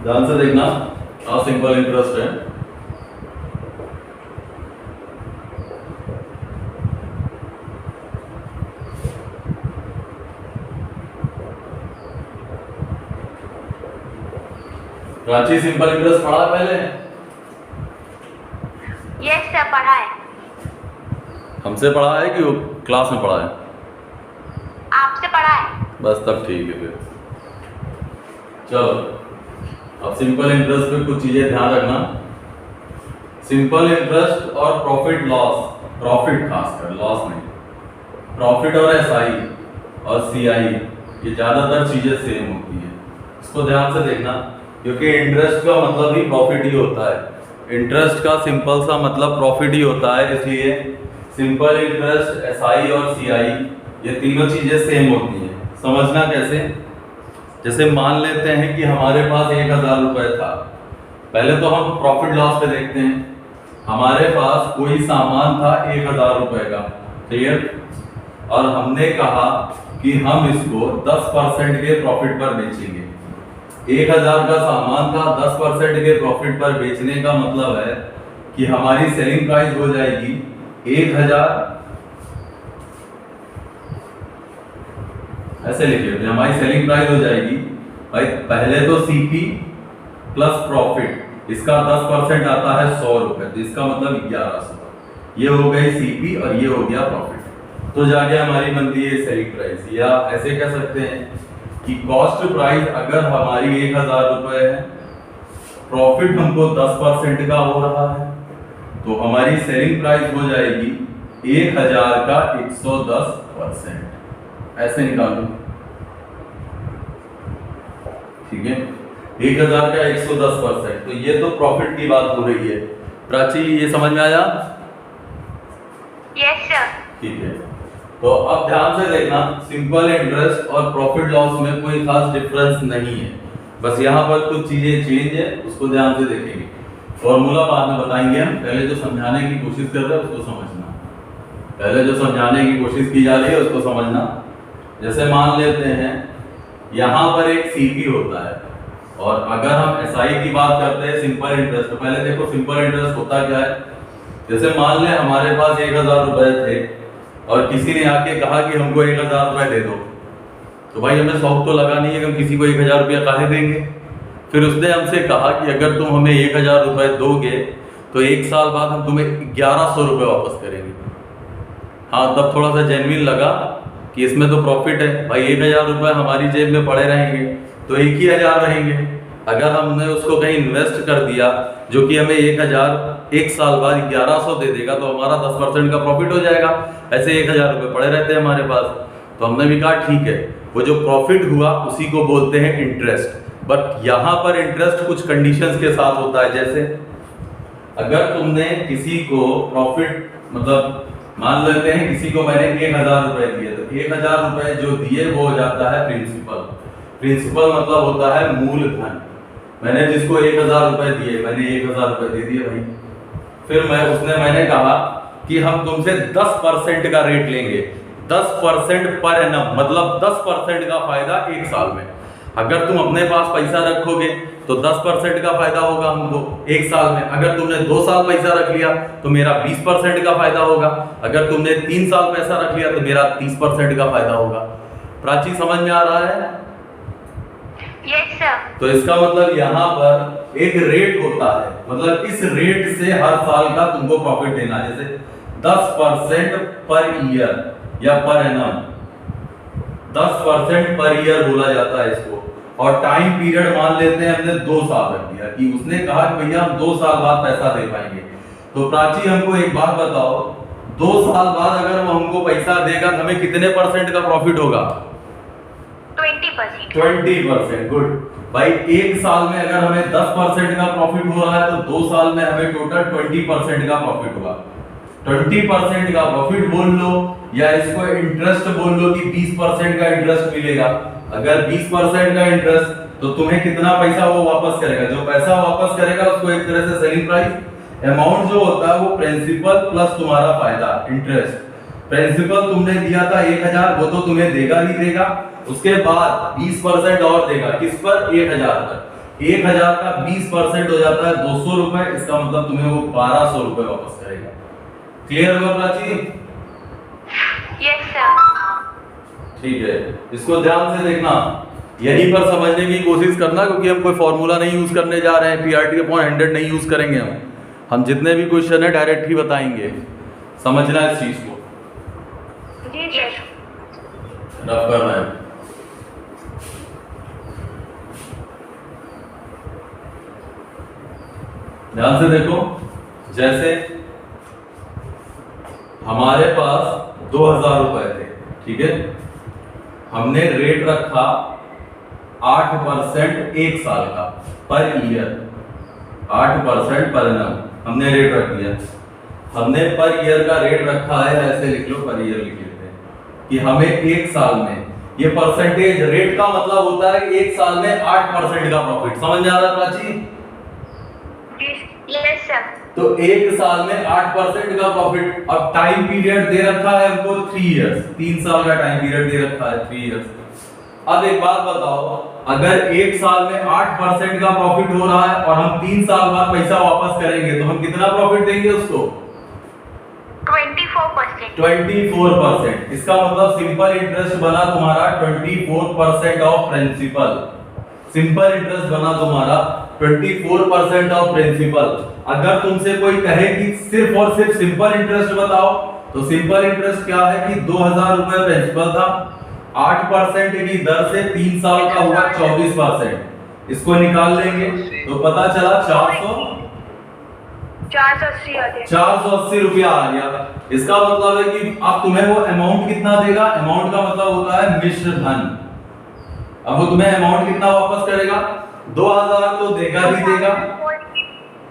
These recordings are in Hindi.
ध्यान से देखना, आ सिंपल इंटरेस्ट है। प्राची सिंपल इंटरेस्ट पढ़ा है पहले? यस सर, पढ़ा है। हमसे पढ़ा है कि वो क्लास में पढ़ा है? आपसे पढ़ा है। बस तब ठीक है फिर। चलो अब सिंपल इंटरेस्ट पे कुछ चीजें ध्यान रखना। सिंपल इंटरेस्ट और प्रॉफिट लॉस, प्रॉफिट खासकर, लॉस नहीं, प्रॉफिट और एसआई और सीआई ये ज्यादातर चीजें सेम होती है। इसको ध्यान से देखना, क्योंकि इंटरेस्ट का मतलब ही प्रॉफिट ही होता है। इंटरेस्ट का सिंपल सा मतलब प्रॉफिट ही होता है, इसलिए सिंपल इंटरेस्ट, एसआई और सीआई ये तीनों चीजें सेम होती हैं। समझना कैसे? जैसे मान लेते हैं कि हमारे पास 1000 रुपए था। पहले तो हम प्रॉफिट लॉस पे देखते हैं। हमारे पास कोई सामान था 1000 रुपए का, क्लियर? और हमने कहा कि हम इसको 10% के प्रॉफिट पर बेचेंगे। 1000 का सामान था, 10% के प्रॉफिट पर बेचने का मतलब है कि हमारी सेलिंग प्राइस हो जाएगी 1000। ऐसे लिखिए, हमारी सेलिंग प्राइस हो जाएगी भाई, पहले तो सीपी प्लस प्रॉफिट, इसका 10% आता है 100 रुपए, तो इसका मतलब 1100। ये हो गई सीपी और ये हो गया प्रॉफिट। तो जाके हमारी बनती है सेलिंग प्राइस। या ऐसे कह सकते हैं कि कॉस्ट प्राइस अगर हमारी 1000 रुपए है, प्रॉफिट हमको 10% का हो रहा है, तो हमारी सेलिंग प्राइस हो जाएगी 1000 का 110%। ऐसे निकालो, ठीक है? 1000 का 110%, तो ये तो प्रॉफिट की बात हो रही है। प्राची ये समझ में आया? Yes sir. ठीक है, तो अब ध्यान से देखना, सिंपल इंटरेस्ट और प्रॉफिट लॉस में कोई खास डिफरेंस नहीं है, बस यहाँ पर कुछ चीजें चेंज है, उसको ध्यान से देखेंगे। फॉर्मूला बाद में बताएंगे हम, पहले जो समझाने की कोशिश कर रहे हैं उसको समझना। पहले जो समझाने की कोशिश की जा रही है उसको समझना। जैसे मान लेते हैं यहाँ पर एक सीपी होता है, और अगर हम एसआई की बात करते हैं सिंपल इंटरेस्ट, तो पहले देखो सिंपल इंटरेस्ट होता क्या है। जैसे मान लें हमारे पास 1000 रुपए थे और किसी ने आके कहा कि हमको 1000 रुपए दे दो, तो भाई हमें शौक तो लगा नहीं है कि हम किसी को 1000 रुपया काहे देंगे। फिर उसने हमसे कहा कि अगर तुम हमें 1000 रुपए दोगे तो 1 साल बाद हम तुम्हें 1100 रुपए वापस करेंगे। हाँ, तब थोड़ा सा जेन्युइन लगा कि इसमें तो प्रॉफिट है भाई। 1000 रुपए हमारी जेब में पड़े रहेंगे तो 1000 रहेंगे। अगर हमने उसको कहीं इन्वेस्ट कर दिया जो कि हमें 1000 1 साल बाद 1100 दे देगा, तो हमारा 10% का प्रॉफिट हो जाएगा। ऐसे 1000 रुपए पड़े रहते हैं हमारे पास, तो हमने भी कहा ठीक है, वो जो प्रॉफिट हुआ उसी को बोलते हैं इंटरेस्ट। बट यहाँ पर इंटरेस्ट कुछ कंडीशंस के साथ होता है। जैसे अगर तुमने किसी को प्रॉफिट, मतलब मान लेते हैं किसी को मैंने 1000 रुपए दिए, तो 1000 रुपए जो दिए वो हो जाता है प्रिंसिपल। प्रिंसिपल मतलब होता है मूलधन। मैंने जिसको 1000 रुपए दिए, मैंने 1000 रुपए दे दिए भाई। फिर मैंने कहा कि हम तुमसे 10% का रेट लेंगे, 10% पर एनम, मतलब 10% का फायदा 1 साल में। अगर तुम अपने पास पैसा रखोगे तो 10% का फायदा होगा हमको 1 साल में। अगर तुमने 2 साल पैसा रख लिया तो मेरा 20% का फायदा होगा। अगर तुमने 3 साल पैसा रख लिया तो मेरा 30% का फायदा होगा। प्राची समझ में आ रहा है? Yes sir. तो इसका मतलब यहाँ पर एक रेट होता है, मतलब इस रेट से हर साल का तुमको प्रॉफिट देना। जैसे 10% पर ईयर या पर एनम, 10% पर ईयर बोला जाता है इसको। और टाइम पीरियड मान लेते हैं हमने 2 साल रख दिया कि उसने कहा कि भैया हम 2 साल बाद पैसा दे पाएंगे। तो प्राची हमको एक बात बताओ, 2 साल बाद अगर वो हमको पैसा देगा तो हमें कितने % का प्रॉफिट होगा? 20%। 20%, गुड भाई। 1 साल में अगर हमें 10% का प्रॉफिट हो रहा है तो 2 साल में हमें टोटल 20% का प्रॉफिट होगा। 20% का प्रॉफिट बोल लो या इसको इंटरेस्ट बोल लो कि 20% का इंटरेस्ट मिलेगा। अगर 20% का इंटरेस्ट, तो तुम्हें कितना पैसा वो वापस करेगा? जो पैसा वापस करेगा उसको एक तरह से सेलिंग प्राइस, अमाउंट जो होता है वो प्रिंसिपल प्लस तुम्हारा फायदा, इंटरेस्ट। प्रिंसिपल तुमने दिया था 1000, वो तो तुम्हें देगा ही देगा, उसके बाद 20% और देगा। किस पर? 1000 पर। 1000 का 20% हो जाता है 200 रुपए, इसका मतलब तुम्हें वो 1200 रुपए वापस करेगा। क्लियर हुआ प्राची? Yes sir. ठीक है, इसको ध्यान से देखना, यहीं पर समझने की कोशिश करना, क्योंकि हम कोई फॉर्मूला नहीं यूज करने जा रहे हैं, पीआरटी अपॉन 100 नहीं यूज करेंगे हम जितने भी क्वेश्चन है डायरेक्ट ही बताएंगे। समझना इस चीज को, जी सर। रफ करना है। ध्यान से देखो, जैसे हमारे पास 2000 रुपए थे, ठीक है, हमने रेट रखा 8% एक साल का पर ईयर, 8% पर एनम हमने रेट रख दिया। हमने पर ईयर का रेट रखा है, ऐसे लिख लो, पर ईयर लिख लेते हैं कि हमें एक साल में, ये परसेंटेज रेट का मतलब होता है कि एक साल में 8% का प्रॉफिट। समझ आ रहा है प्राची? Yes sir. तो एक साल में 8% का प्रॉफिट। अब टाइम पीरियड दे रखा है हमको 3 इयर्स, 3 साल का टाइम पीरियड दे रखा है, 3 इयर्स। अब एक बात बताओ, अगर एक साल में 8% का प्रॉफिट हो रहा है और हम 3 साल बाद पैसा वापस करेंगे, तो हम कितना प्रॉफिट देंगे उसको? 24%। 24%। इसका मतलब सिंपल इंटरेस्ट बना तुम्हारा 24% ऑफ प्रिंसिपल। सिंपल इंटरेस्ट बना तुम्हारा 24% ऑफ प्रिंसिपल। अगर तुमसे कोई कहे कि सिर्फ और सिर्फ सिंपल इंटरेस्ट बताओ, तो सिंपल इंटरेस्ट क्या है कि 2000 रुपए प्रिंसिपल था, 8% की दर से 3 साल का हुआ 24%। इसको निकाल लेंगे तो पता चला 480 रुपया आ गया। इसका मतलब है कि अब तुम्हें वो अमाउंट कितना देगा? अमाउंट का मतलब होता है मिश्र धन। अब वो तुम्हें अमाउंट कितना वापस करेगा? 2000 तो देगा ही देगा,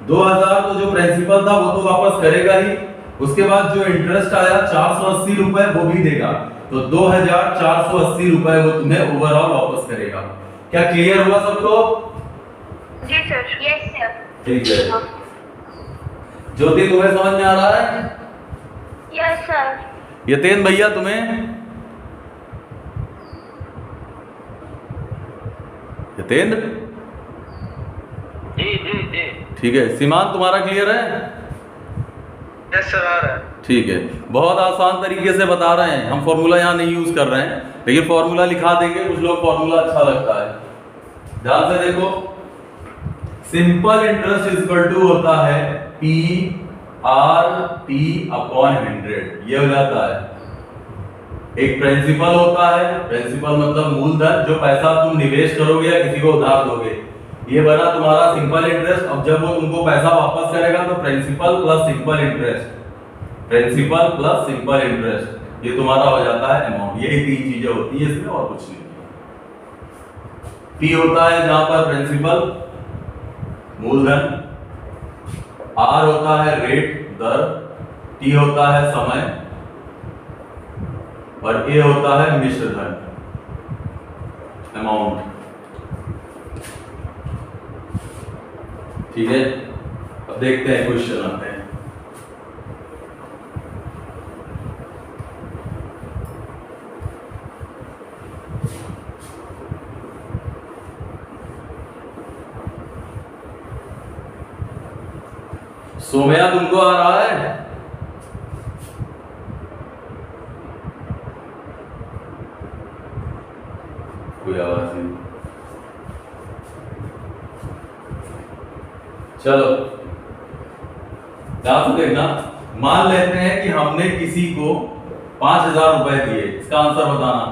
2000 तो जो प्रिंसिपल था वो तो वापस करेगा ही, उसके बाद जो इंटरेस्ट आया 480 रुपए वो भी देगा, तो 2480 रुपए वो तुम्हें ओवरऑल वापस करेगा। क्या क्लियर हुआ सबको? जी सर। Yes sir. ठीक है, ज्योति तुम्हें समझ में आ रहा है? Yes sir. यतेन भैया तुम्हें? यतेंद्र? जी जी जी। ठीक है, सीमांत तुम्हारा क्लियर है? यस सर, आ रहा है। ठीक है, बहुत आसान तरीके से बता रहे हैं हम, फॉर्मूला यहाँ नहीं यूज कर रहे हैं, लेकिन फॉर्मूला लिखा देंगे, कुछ लोग फॉर्मूला अच्छा लगता है। ध्यान से देखो, simple interest is equal to होता है पी आर टी अपॉन 100। ये हो जाता है, एक प्रिंसिपल होता है, प्रिंसिपल मतलब मूलधन, जो पैसा तुम निवेश करोगे या किसी को उधार दोगे, ये बना तुम्हारा सिंपल इंटरेस्ट। अब जब वो तुमको पैसा वापस करेगा तो principal plus simple interest, principal plus simple interest, ये तुम्हारा हो जाता है अमाउंट। यही 3 चीजें होती है इसमें, और कुछ नहीं। पी होता है जहां पर प्रिंसिपल मूलधन, आर होता है रेट दर, टी होता है समय, और ए होता है मिश्र धन अमाउंट। ठीक है, अब देखते हैं क्वेश्चन आते हैं। सोमया तुमको आ रहा है? कोई आवाज नहीं। चलो ध्यान से देखना, मान लेते हैं कि हमने किसी को 5000 रुपए दिए, इसका आंसर बताना।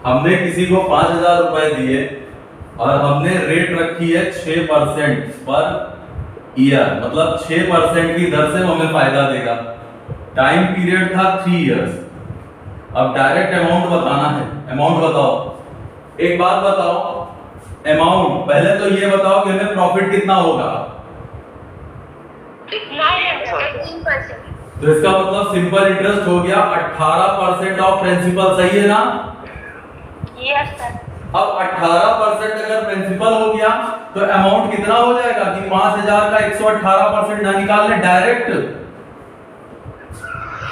हमने किसी को 5000 रुपए दिए और हमने रेट रखी है 6% पर ईयर, मतलब 6% की दर से हमें फायदा देगा। टाइम पीरियड था 3 इयर्स। अब डायरेक्ट अमाउंट बताना है, अमाउंट बताओ। एक बात बताओ, अमाउंट पहले तो ये बताओ कि हमें प्रॉफिट कितना होगा। 18%। तो इसका मतलब सिंपल इंटरेस्ट हो गया 18% ऑफ प्रिंसिपल, सही है ना? Yes sir. अब 18% अगर प्रिंसिपल हो गया तो अमाउंट कितना हो जाएगा कि 5000 का 118% ना निकालने डायरेक्ट। तो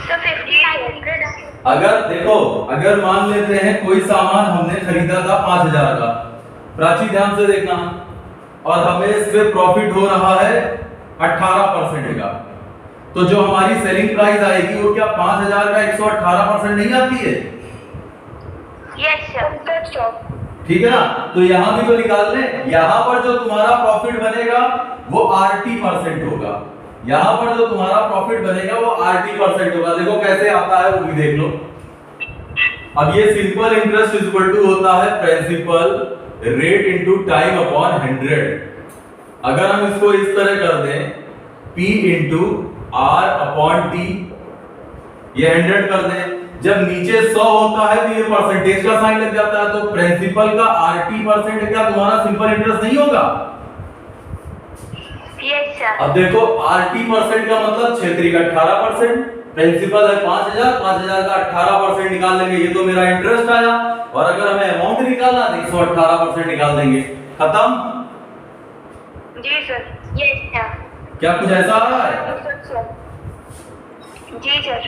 5500। अगर देखो, अगर मान लेते हैं कोई सामान हमने खरीदा था 5000 का, प्राची ध्यान से देखना, और हमें इस पे प्रॉफिट हो रहा है 18% का, तो जो हमारी सेलिंग प्राइस आएगी वो क्या 5000 का 118% नहीं आती है? Yes sir. ठीक है ना? तो यहां भी तो निकाल लें, यहां पर जो तुम्हारा प्रॉफिट बनेगा वो RT% होगा, यहां पर जो तुम्हारा प्रॉफिट बनेगा वो RT% होगा। देखो कैसे आता है वो भी देख लो। अब ये simple interest is equal to होता है principal rate into time upon 100। अगर हम इसको इस तरह कर दें P into R upon T, ये 100 कर दें, जब नीचे 100 होता है तो ये परसेंटेज का साइन लग जाता है, तो प्रिंसिपल का RT% क्या तुम्हारा सिंपल इंटरेस्ट नहीं होगा? Yes sir. अब देखो RT% का मतलब 6 का 18%, प्रिंसिपल है 5000, 5000 का 18% निकाल लेंगे, ये तो मेरा इंटरेस्ट आया। और अगर हमें अमाउंट निकालना है तो 118% निकाल देंगे, खत्म। जी सर। Yes sir. क्या कुछ ऐसा आ रहा है? जी सर।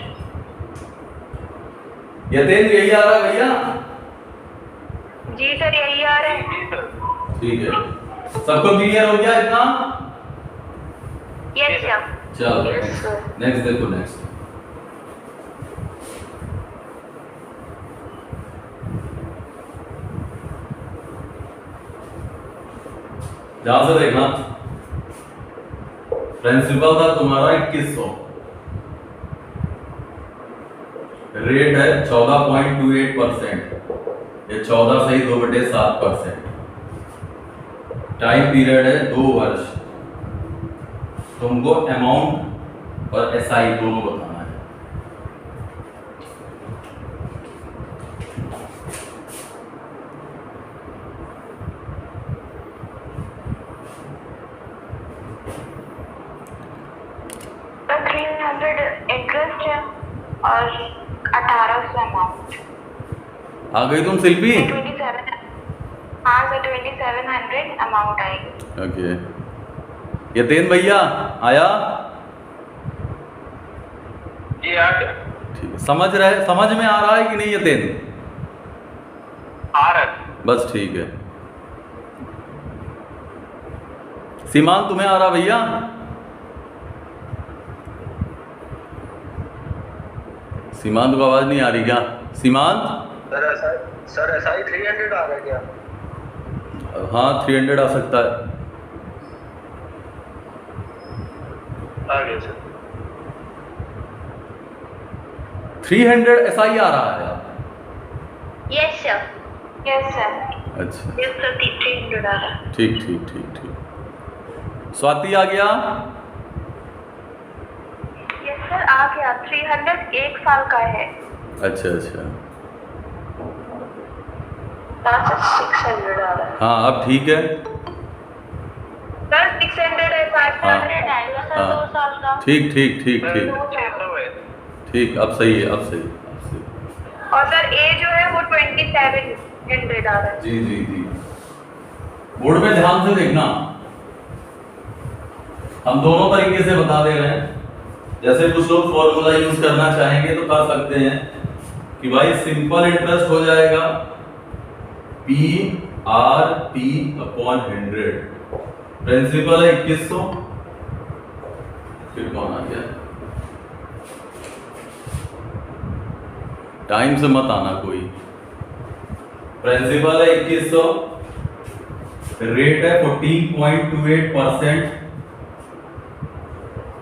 यतेंद्र यही आ रहा है भैया? जी सर यही आ रहा है। ठीक है, सबको क्लियर हो गया इतना? Yes sir. चलो यस सर। नेक्स्ट देखो, नेक्स्ट ध्यान से देखना। प्रिंसिपल था तुम्हारा 2100, रेट है 14.28%, ये 14 सही 2/7%, टाइम पीरियड है 2 वर्ष। तुमको अमाउंट और एसआई दोनों बताना है। तो 300 इंटरेस्ट है और 1800 अमाउंट। आ गई तुम शिल्पी? 27। हाँ सर 2700 अमाउंट आएगी। ओके, यतेन भैया आया? जी आ गया। ठीक है, समझ में आ रहा है कि नहीं यतेन? आ रहा है। बस ठीक है। सीमांत तुम्हें आ रहा भैया? सीमांत को आवाज नहीं आ रही क्या? सीमांत? सर ऐसा ही 300 आ रहा है क्या? हाँ 300 आ सकता है। आ गया सर। 300 ऐसा ही आ रहा है? Yes sir. Yes sir. अच्छा यस सर 300 आ रहा है। ठीक ठीक ठीक ठीक। स्वाति आ गया? यस सर आ गया। 300 1 साल का है। अच्छा अच्छा, सर 600 आ रहा है। हाँ अब ठीक है। सर 600 है, 500 आएगा सर हाँ। 2 साल का। ठीक ठीक ठीक ठीक ठीक, अब सही है, अब सही, अब सही। और सर ए जो है वो 2700 आ रहा है। जी जी जी, बोर्ड में ध्यान से देखना, हम दोनों तरीके से बता दे रहे हैं। जैसे कुछ लोग फॉर्मूला यूज करना चाहेंगे तो कर सकते हैं कि भाई सिंपल इंटरेस्ट हो जाएगा PRT अपॉन 100, प्रिंसिपल है 2100, फिर कौन आ गया? टाइम से मत आना कोई। प्रिंसिपल है 2100, रेट है 14.28%,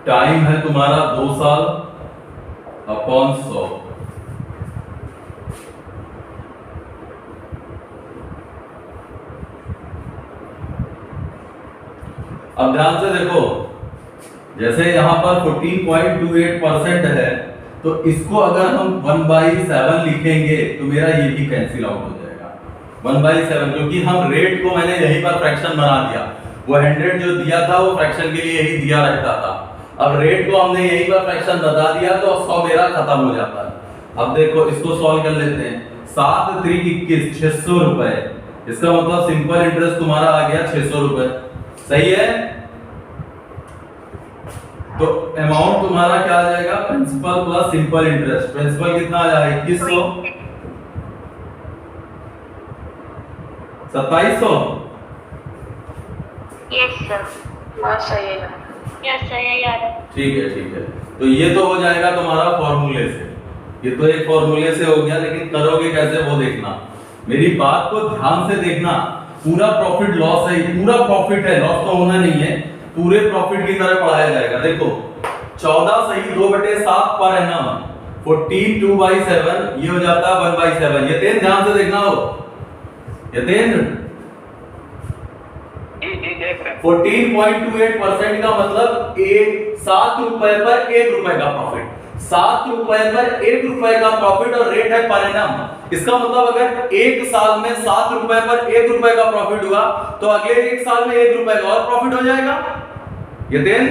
टाइम है तुम्हारा 2 साल अपॉन 100। अब ध्यान से देखो, जैसे यहां पर 14.28% है, तो इसको अगर हम 1/7 लिखेंगे तो मेरा ये भी कैंसिल आउट हो जाएगा 1/7, क्योंकि हम रेट को मैंने यहीं पर फ्रैक्शन बना दिया। वो 100 जो दिया था वो फ्रैक्शन के लिए यही दिया रहता था, अब रेट को हमने यहीं पर फ्रैक्शन बता दिया तो 100 मेरा खत्म हो जाता है। अब देखो इसको सॉल्व कर लेते हैं। 7 3 21 600 रुपए, इसका मतलब सिंपल इंटरेस्ट तुम्हारा आ गया 600 रुपए, सही है? तो अमाउंट तुम्हारा क्या आ जाएगा? Principal plus simple interest. Principal कितना आ जाएगा? 2100, 2700, यस सर। हाँ सही है। यस सर, यही आ रहा है। ठीक है ठीक है। तो ये तो हो जाएगा तुम्हारा फॉर्मूले से, ये तो एक फॉर्मूले से हो गया, लेकिन करोगे कैसे वो देखना। मेरी बात को ध्यान से देखना। पूरा प्रॉफिट लॉस है, पूरा प्रॉफिट है, लॉस तो होना नहीं है, पूरे प्रॉफिट की तरह पढ़ाया जाएगा। देखो 14 सही 2/7 पर एनम, 14 2/7 ये हो जाता है 1/7। यतेन ध्यान से देखना हो, यतेन जी जी देख रहे हैं। 14.28% का मतलब 7 रुपए पर 1 रुपए का प्रॉफिट, 7 रुपए पर 1 रुपए का प्रॉफिट, और रेट है पर एनम। इसका मतलब अगर एक साल में 7 रुपए पर 1 रुपए का प्रॉफिट हुआ, तो अगले एक साल में 1 रुपए का और प्रॉफिट हो जाएगा। यतेन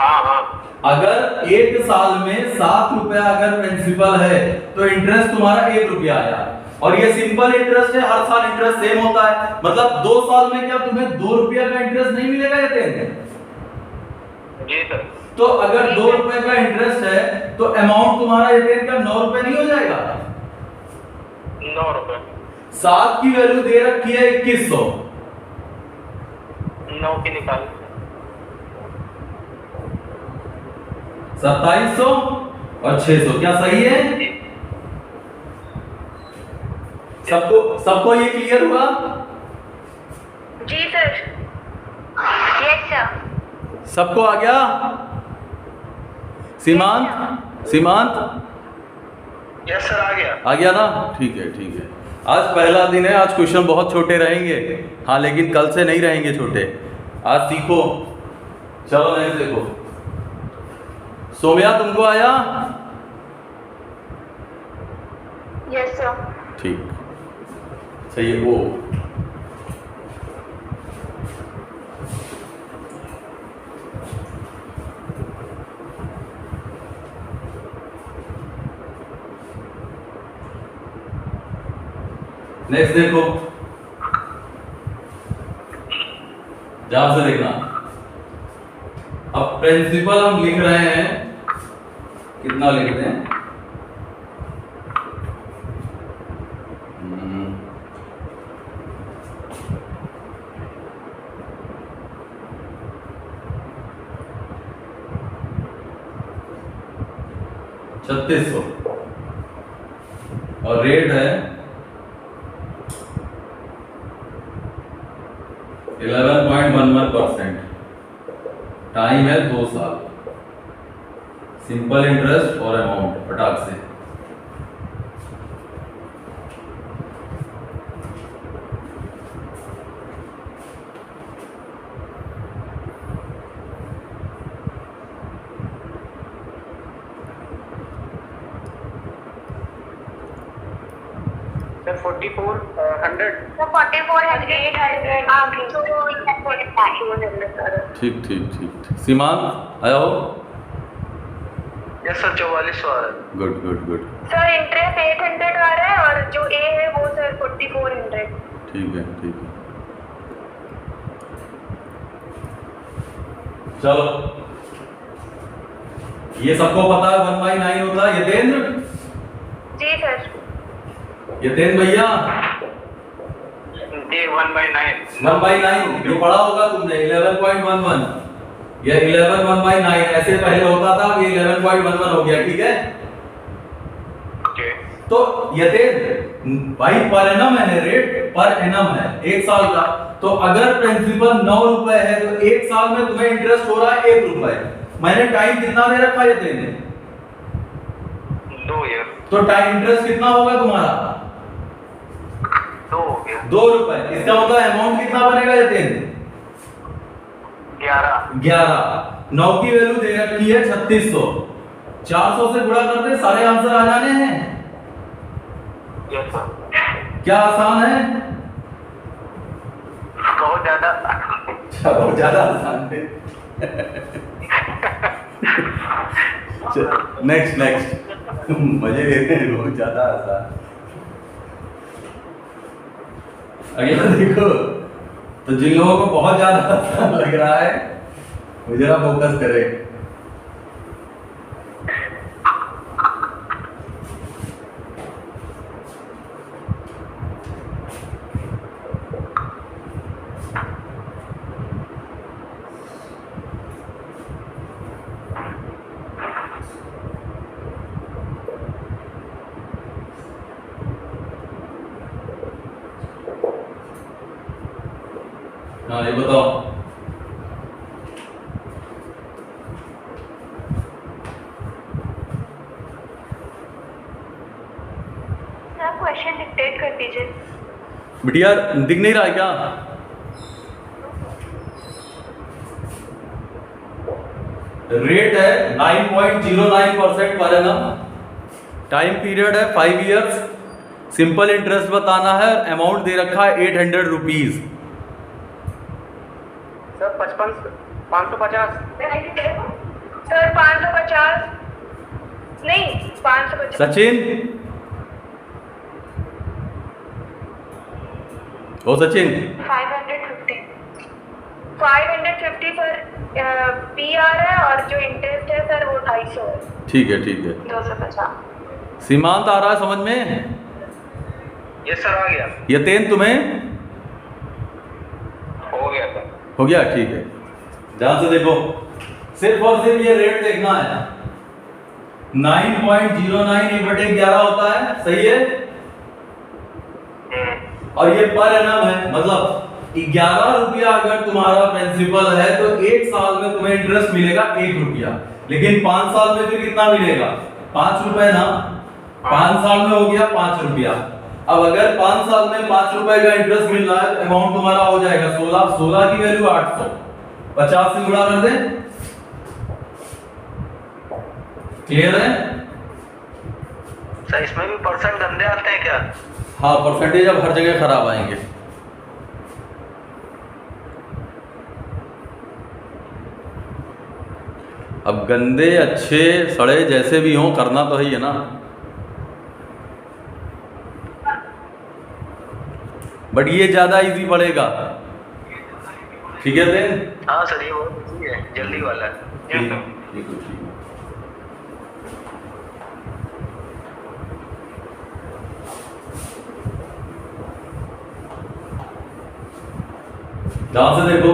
हाँ हाँ अगर एक साल में 7 रुपया अगर प्रिंसिपल है, तो इंटरेस्ट तुम्हारा 1 रुपया आया। और ये सिंपल इंटरेस्ट है, हर साल इंटरेस्ट सेम होता है। मतलब 2 साल में क्या तुम्हें 2 रुपया का इंटरेस्ट नहीं मिलेगा? यतेन जी सर। तो अगर 2 रुपए का इंटरेस्ट है, तो अमाउंट तुम्हारा यतेन का 9 रुपए नहीं हो जाएगा? 9 रुपए। 7 की वैल्यू दे रखी है 2100, 9 की निकाल 2700 और 600, क्या सही है? सबको ये क्लियर हुआ? जी सर। Yes sir. सबको आ गया? सीमांत यस सर आ गया। आ गया ना? ठीक है ठीक है। आज पहला दिन है, आज क्वेश्चन बहुत छोटे रहेंगे, हाँ, लेकिन कल से नहीं रहेंगे छोटे। आज सीखो। चलो नेक्स्ट देखो। सोम्या तुमको आया? Yes sir. ठीक, सही है। वो नेक्स्ट देखो, ध्यान से देखना। अब प्रिंसिपल हम लिख रहे हैं, कितना लिखते हैं? हम्म, 3600 और रेट है 11.11%। टाइम है 2 साल। सिंपल इंटरेस्ट और अमाउंट फटाक से। सर 4400 तो 4400 800 आप तो 400 सर। ठीक ठीक ठीक ठीक। सीमांत आया हो? यस सर 4400 आ रहा है। Good good good. Sir interest 800 आ रहा है, और जो ए है वो सर 4400। ठीक है ठीक है। चलो, ये सबको पता है 1/9 होता है। यतेंद्र, जी सर। यतेंद्र भैया, जी 1/9 1/9 ये पढ़ा होगा तुमने, 11.11 या 11 1/9 ऐसे पहले होता था, अब ये 11.11 हो गया। ठीक है, ओके। तो यतेंद्र भाई पर एनम है, रेट पर एनम है 1 साल का। तो अगर प्रिंसिपल 9 रुपए है, तो 1 साल में तुम्हें इंटरेस्ट हो रहा है 1 रुपए। मैंने टाइम कितना दे रखा है यतेंद्र? 2 ईयर। तो टाइम इंटरेस्ट कितना होगा तुम्हारा? 2 हो गया। 2 रुपए। इसका मतलब अमाउंट कितना बनेगा यतेंद्र? 11। 9 की वैल्यू दे रखी है 3600, 400 से गुणा करते सारे आंसर आ जाने हैं। Yes sir. क्या आसान है? बहुत ज्यादा। बहुत ज्यादा आसान है। नेक्स्ट नेक्स्ट मजे लेते हैं, बहुत ज्यादा आसान। अगला देखो, तो जिन लोगों को बहुत ज्यादा आसान लग रहा है वो जरा फोकस करें। हाँ ये बताओ। सर क्वेश्चन डिक्टेट कर दीजिए। बिटिया दिख नहीं रहा है क्या? रेट है 9.09% पर एनम, टाइम पीरियड है 5 इयर्स, सिंपल इंटरेस्ट बताना है, अमाउंट दे रखा है 800 रुपीज। सर 550। सर 550 नहीं 550। सचिन ओ सचिन 550 सर पीआर है और जो इंटरेस्ट है सर वो 250 है। ठीक है 250। सीमांत आ रहा है समझ में? यस सर आ गया। यतेन तुम्हें हो गया सर। हो गया? ठीक है, ध्यान से देखो, सिर्फ और सिर्फ ये रेट देखना है। 9.09/11 होता है, सही है? और ये पर एनम है, मतलब 11 रुपया अगर तुम्हारा प्रिंसिपल है तो 1 साल में तुम्हें इंटरेस्ट मिलेगा 1 रुपया, लेकिन 5 साल में फिर कितना मिलेगा? 5 रुपए ना। 5 साल में हो गया 5 रुपया। अब अगर 5 साल में 5 रुपए का इंटरेस्ट मिल रहा है तो अमाउंट तुम्हारा हो जाएगा 16 की वैल्यू 800, 50 से गुणा कर दे। क्लियर है? सर इसमें भी परसेंट गंदे आते हैं क्या? हाँ, परसेंटेज अब हर जगह खराब आएंगे। अब गंदे अच्छे सड़े जैसे भी हों, करना तो है ना। बट ये ज्यादा इजी पड़ेगा, ठीक है देन? हाँ सर ये बहुत इजी है, जल्दी वाला है। ठीक है। ध्यान से देखो,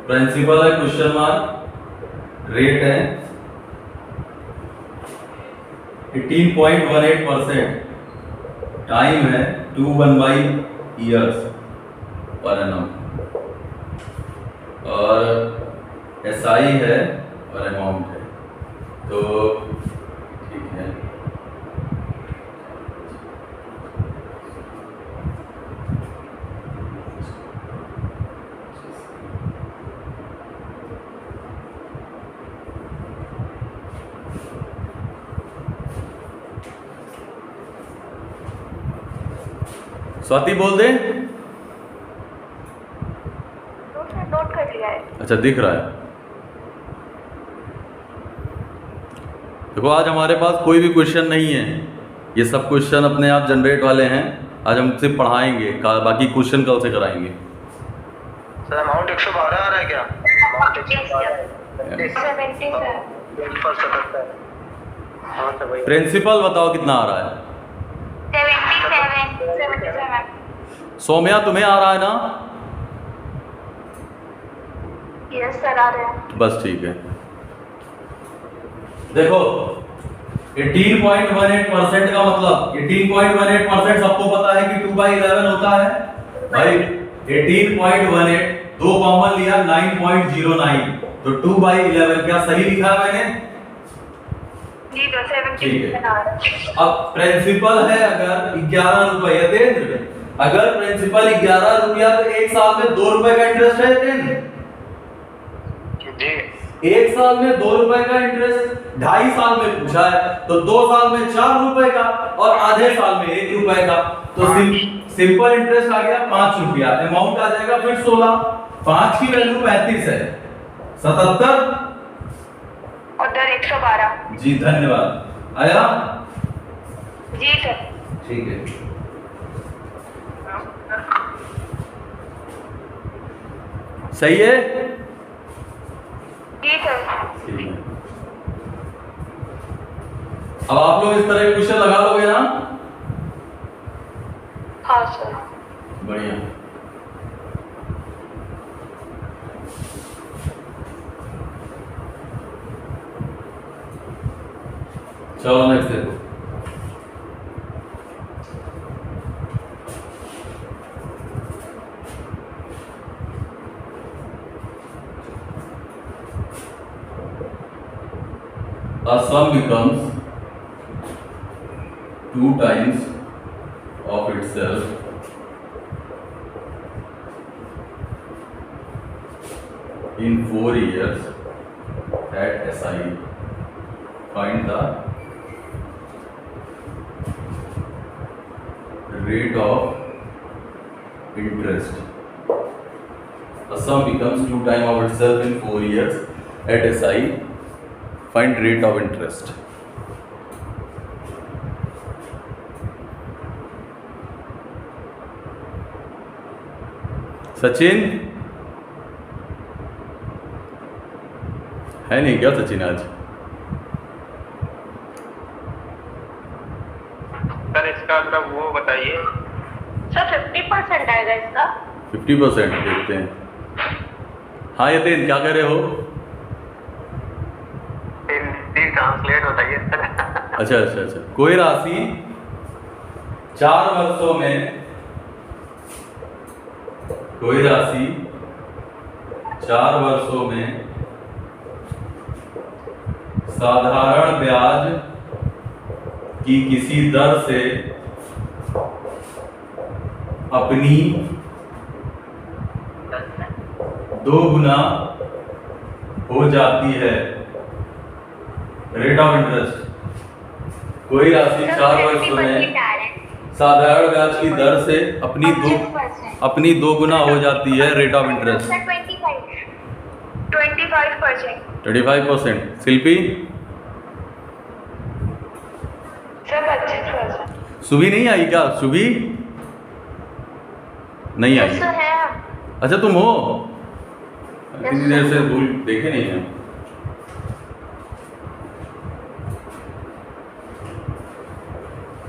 प्रिंसिपल है क्वेश्चन मार्क, रेट है 18.18%, टाइम है 2/1 ईयर्स पर एनम, और एसआई है और अमाउंट है। तो ठीक है, स्वाति बोल दे। नोट कर लिया है। अच्छा दिख रहा है। देखो आज हमारे पास कोई भी क्वेश्चन नहीं है, ये सब क्वेश्चन अपने आप जनरेट वाले हैं। आज हम सिर्फ पढ़ाएंगे, बाकी क्वेश्चन कल से कराएंगे। सर अमाउंट 112 आ रहा है क्या? अमाउंट 112 हाँ सर भाई। प्रिंसिपल बताओ कितना आ रहा है? 77। सौम्या तुम्हें आ रहा है ना? यस सर आ रहे हैं। बस ठीक है। देखो 18.18% का मतलब 18.18% सबको पता है कि 2/11 होता है भाई। 18.18 दो कॉमन लिया 9.09, तो 2/11 क्या सही लिखा है मैंने? जी तो 70 ठीक है। आ रहा है। अब प्रिंसिपल है अगर 11 रुपया दें, अगर प्रिंसिपल 11 रुपया तो 1 साल में 2 रुपए का इंटरेस्ट है दें। जी 1 साल में 2 रुपए का इंटरेस्ट, 2.5 साल में पूछा है तो 2 साल में 4 रुपए का और आधे साल में 1 रुपए का, तो सिंपल इंटरेस्ट आ गया 5 रुपया, अमाउंट आ जाएगा फिर 16। 5 की वैल्यू 35 है, 77 और दर 112। जी धन्यवाद। आया? जी सर। ठीक है, सही है? जी सर। ठीक है। अब आप लोग इस तरह के क्वेश्चन लगा लोगे ना? हाँ सर। बढ़िया। चलो नेक्स्ट देखो। a sum becomes 2 times of itself in 4 years at SI. Find the rate of interest. A sum becomes 2 times of itself in 4 years at SI. Find rate of interest. Sachin है नहीं क्या सचिन आज? सर इसका मतलब वो बताइए। सर 50% आएगा इसका। 50% देखते हैं। हाँ यतीन क्या कह रहे हो? ट्रांसलेट बताइए सर। अच्छा अच्छा अच्छा, कोई राशि 4 वर्षों में, कोई राशि 4 वर्षों में साधारण ब्याज की किसी दर से अपनी 2 गुना हो जाती है। Rate of interest. कोई राशि 4 वर्षों में साधारण ब्याज की दर से अपनी 2 गुना हो जाती है। Rate of interest 25%। Shilpi? Sir 25%। सुबी नहीं आई क्या? सुबी नहीं आई? सर है। अच्छा तुम हो? इतनी देर से भूल देखे नहीं है।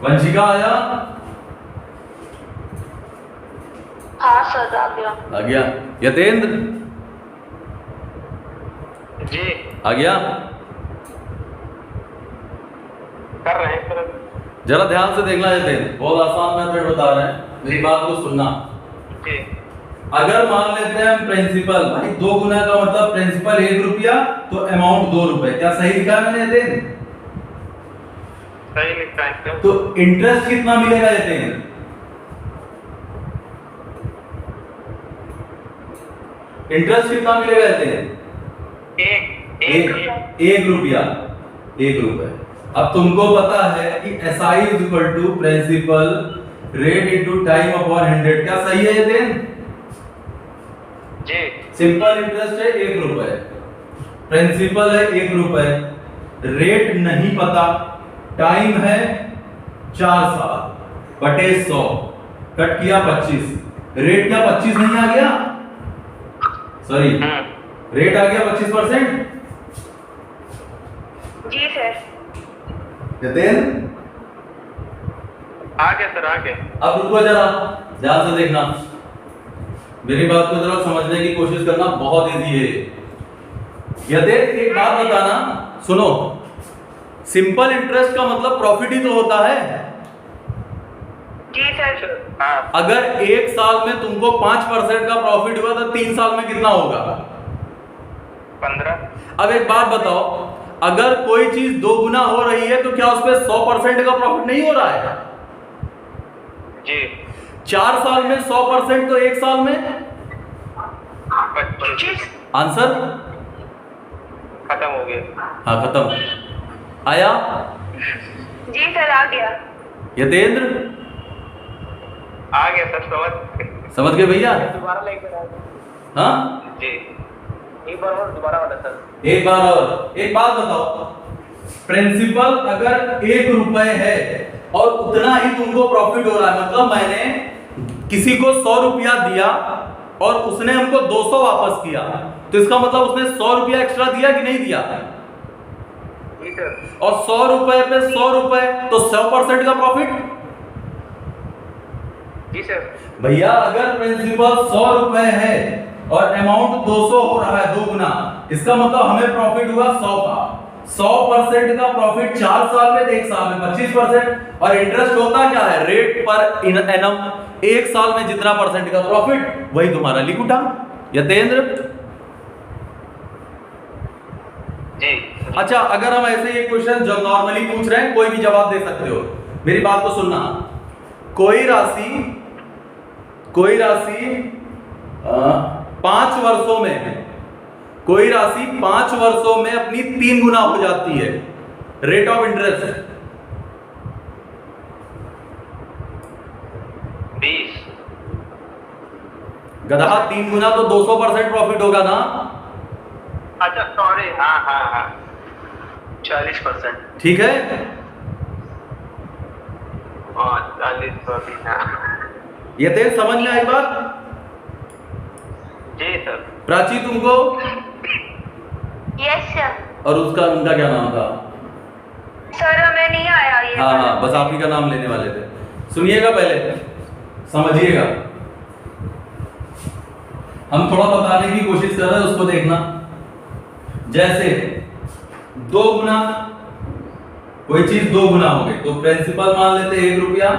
वंशिका आया? हाँ सर आ गया। आ गया। यतेंद्र जी आ गया? कर रहे हैं सर। जरा ध्यान से देखना यतेंद्र, बहुत आसान मेथड बता रहे हैं, मेरी बात को सुनना। जी अगर मान लेते हैं हम प्रिंसिपल, भाई 2 गुना का मतलब प्रिंसिपल 1 रुपया तो अमाउंट 2 रुपए। क्या सही लिखा है मैंने यतेंद्र? सही लिखा है। तो इंटरेस्ट कितना मिलेगा यतेंद्र? इंटरेस्ट कितना मिलेगा यतेंद्र? एक रुपया। 1 रुपए। अब तुमको पता है कि SI is equal to principal rate into time upon 100। क्या सही है यतेंद्र? जी सिंपल इंटरेस्ट है 1 रुपए, प्रिंसिपल है 1 रुपए, रेट नहीं पता, टाइम है 4 साल बटे 100, कट किया 25। रेट क्या 25 नहीं आ गया? सॉरी, रेट आ गया 25%। जी सर। यतेंद्र आ गया सर, आ गया। अब रुको जरा, ध्यान से देखना, मेरी बात को जरा समझने की कोशिश करना, बहुत इजी है। यतेंद्र एक बात बताना, सुनो, सिंपल इंटरेस्ट का मतलब प्रॉफिट ही तो होता है। जी सर। अगर 1 साल में तुमको 5% का प्रॉफिट हुआ तो 3 साल में कितना होगा? 15। अब एक बात बताओ, अगर कोई चीज 2 गुना हो रही है तो क्या उस पर 100% का प्रॉफिट नहीं हो रहा है? जी 4 साल में 100% तो 1 साल में 25 आंसर खत्म हो गया। हाँ खत्म। आया? जी सर आ गया। यतेंद्र आ गया सर, समझ गए भैया? दोबारा लेके हाँ जी एक बार और दोबारा वाला सर। एक बार और। एक बात बताओ, प्रिंसिपल अगर 1 रुपए है और उतना ही तुमको प्रॉफिट हो रहा है, मतलब मैंने किसी को 100 रुपया दिया और उसने हमको 200 वापस किया, तो इसका मतलब उसने 100 रुपया एक्स्ट्रा दिया कि नहीं दिया? जी सर। और 100 रुपए पे 100 रुपए तो 100% का प्रॉफिट। जी सर। भैया अगर प्रिंसिपल 100 रुपए है और अमाउंट 200 हो रहा है 2 गुना, इसका मतलब हमें प्रॉफिट हुआ 100 का। 100% का प्रॉफिट 4 साल में, 1 साल में 25%। और इंटरेस्ट होता क्या है? Rate per annum. 1 साल में जितना % का प्रॉफिट वही तुम्हारा लिख उठा। यतेंद्र जी अच्छा, अगर हम ऐसे एक क्वेश्चन जो नॉर्मली पूछ रहे हैं, कोई भी जवाब दे सकते हो, मेरी बात को सुनना। कोई राशि 5 वर्षों में, कोई राशि 5 वर्षों में अपनी 3 गुना हो जाती है, रेट ऑफ इंटरेस्ट 20। गधा 3 गुना तो 200% प्रॉफिट होगा ना। अच्छा सॉरी, हाँ 40%। ठीक है, 40%। ये तेज समझ में आई बात? जी सर। प्राची तुमको? Yes sir. और उनका क्या नाम था? सर हमें नहीं आया ये। हाँ, बस आप ही का नाम लेने वाले थे। सुनिएगा, पहले समझिएगा, हम थोड़ा बताने की कोशिश कर रहे हैं, उसको देखना। जैसे 2 गुना, कोई चीज 2 गुना हो गई, तो प्रिंसिपल मान लेते 1 रुपया,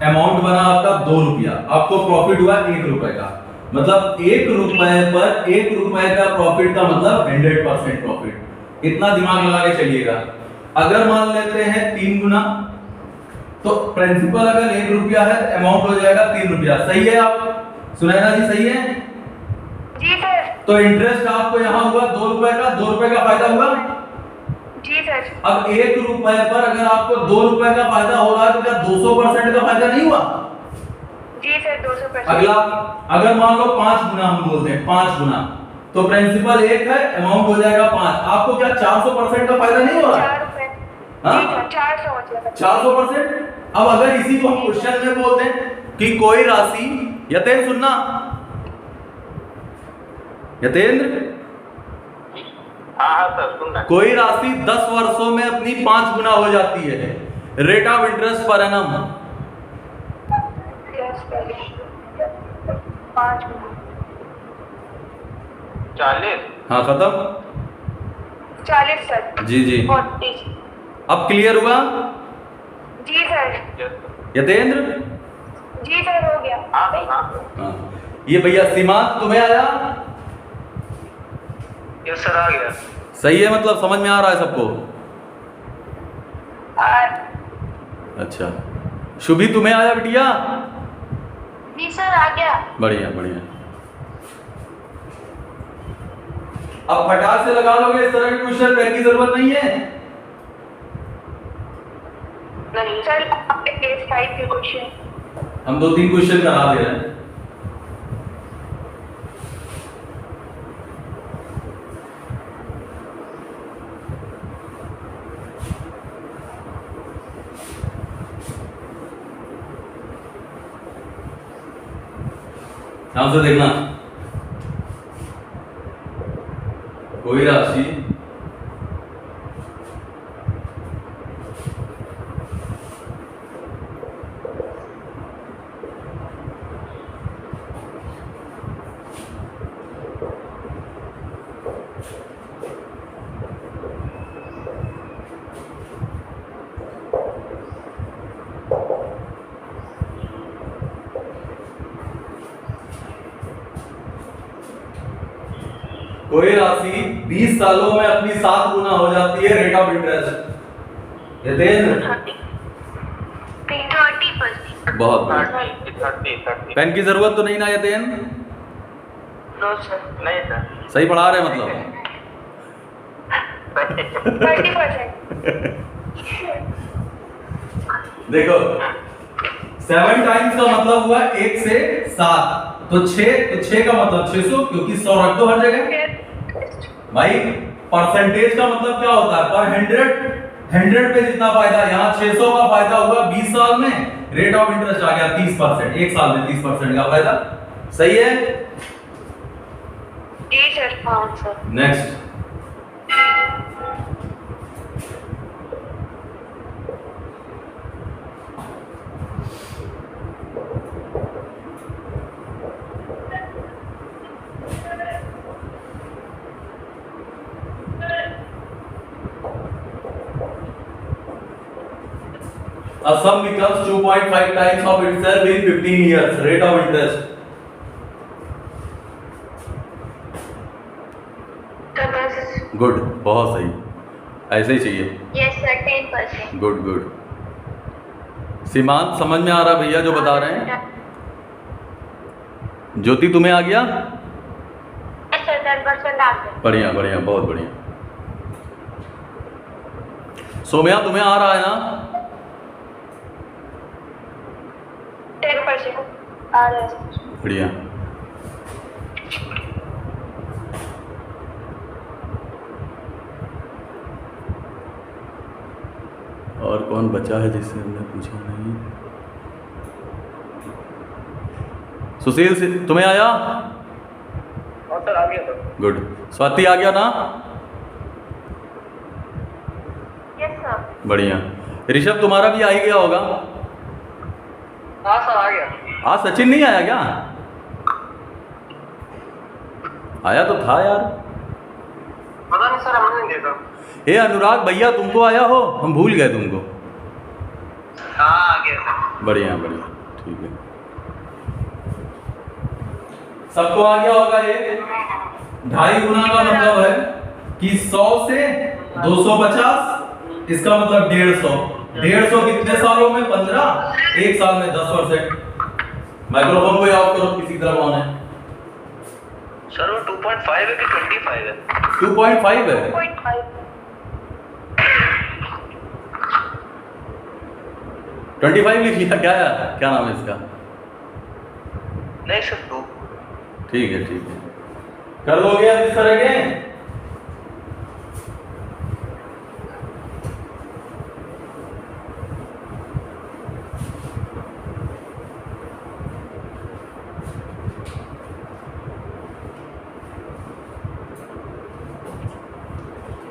अमाउंट बना आपका 2 रुपया, आपको प्रॉफिट हुआ 1 रुपए का। मतलब 1 रुपए पर 1 रुपए का प्रॉफिट का मतलब 100% प्रॉफिट। इतना दिमाग लगा के चलिएगा। अगर मान लेते हैं 3 गुना, तो प्रिंसिपल अगर 1 रुपया है, अमाउंट हो जाएगा 3 रुपया। सही है? आप सुनैना जी सही है? जी सर। तो इंटरेस्ट आपको यहाँ हुआ 2 रुपए का, 2 रुपए का फायदा हुआ। जी सर। अब 1 रुपए पर अगर आपको 2 रुपए का फायदा हो रहा है, तो क्या 200% का फायदा नहीं हुआ? जी सर, 200%। अगला, अगर मान लो 5 गुना हम बोलते हैं, 5 गुना, तो प्रिंसिपल 1 है, अमाउंट हो जाएगा 5। आपको क्या 400% का फायदा नहीं हो रहा है? 4 रुपए। हाँ? जी सर, 400 हो जाएगा। 400%। अब अगर इसी को हम क्वेश्चन में बोलते हैं कि कोई राशि, यतेंद्र सुनना, यतेंद्र, हाँ सर सुन रहे हैं। कोई राशि 10 वर्षों में अपनी 5 गुना हो जाती है, rate of interest per annum 5 40। हाँ, खत्म। 40 सर। जी 40। अब क्लियर हुआ जी सर। यतेंद्र? जी सर, हो गया। हाँ, ये भैया सीमांत तुम्हें आया? यस सर, आ गया। सही है, मतलब समझ में आ रहा है सबको? अच्छा, शुभी तुम्हें आया बिटिया? जी सर, आ गया। बढ़िया बढ़िया। अब फटाक से लगा लोगे, इस तरह के क्वेश्चन पेन की जरूरत नहीं है। नहीं सर, केस 5 के क्वेश्चन हम 2-3 क्वेश्चन करा दे रहे हैं। ध्यान से देखना। कोई राशि कोई राशि 20 सालों में अपनी 7 गुना हो जाती है, रेट ऑफ इंटरेस्ट। यतेंद्र? 30%। बहुत 30। पेन की जरूरत तो नहीं ना यतेंद्र? No sir. नहीं सर। सही पढ़ा रहे मतलब? 30%। देखो, 7 टाइम्स का मतलब हुआ 1 से 7, तो 6 का मतलब 600, क्योंकि 100 रख दो हर जगह। भाई परसेंटेज का मतलब क्या होता है? पर 100 पे जितना फायदा, यहाँ 600 का फायदा हुआ 20 साल में, रेट ऑफ इंटरेस्ट आ गया 30%, 1 साल में 30% का फायदा। सही है? जी सर। हाँ sir. Next, a sum becomes 2.5 times of itself in 15 years, rate of interest। तो बस गुड। बहुत सही, ऐसे ही चाहिए। Yes sir 10%। Good good. सीमांत समझ में आ रहा भैया जो बता रहे हैं? ज्योति तुम्हें आ गया? यस सर 10% आ गया। बढ़िया बढ़िया, बहुत बढ़िया। सोम्या तुम्हें आ रहा है ना? 10% आ रहा है सर। बढ़िया। और कौन बचा है जिससे हमने पूछा नहीं? सुशील तुम्हें आया? हाँ सर आ गया सर। गुड। स्वाति आ गया ना? Yes sir. बढ़िया। ऋषभ तुम्हारा भी आ ही गया होगा? हाँ सर आ गया। आज सचिन नहीं आया क्या? आया तो था यार। पता नहीं सर, हमने नहीं देखा। ए अनुराग भैया तुमको आया हो? हम भूल गए तुमको। हाँ आ गया सर। बढ़िया बढ़िया, ठीक है। सबको आ गया होगा ये? 2.5 गुना का मतलब है कि 100 से 250, इसका मतलब 150। 150 कितने सालों में? 15। एक साल में 10%। माइक्रोफोन को ऑफ करो, किसी तरह ऑन है। सर वो 2.5 है कि 25 है? 2.5 है। 2.5। 25 लिख लिया क्या है? क्या नाम है इसका? नहीं सर 2। ठीक है ठीक है, कर दोगे आप इस तरह के?